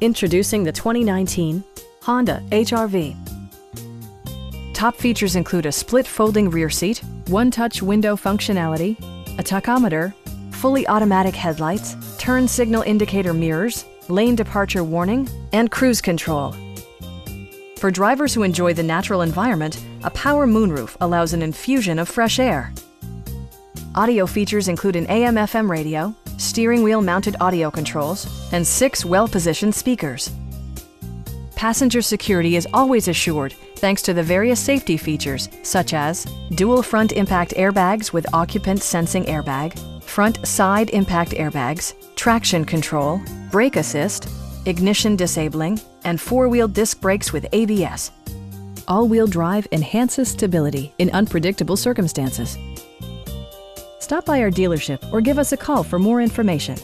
Introducing the 2019 Honda HR-V. Top features include a split folding rear seat, one-touch window functionality, a tachometer, fully automatic headlights, turn signal indicator mirrors, lane departure warning, and cruise control. For drivers who enjoy the natural environment, a power moonroof allows an infusion of fresh air. Audio features include an AM/FM radio, steering wheel mounted audio controls, and 6 well-positioned speakers. Passenger security is always assured thanks to the various safety features such as dual front impact airbags with occupant sensing airbag, front side impact airbags, traction control, brake assist, ignition disabling, and 4-wheel disc brakes with ABS. All-wheel drive enhances stability in unpredictable circumstances. Stop by our dealership or give us a call for more information.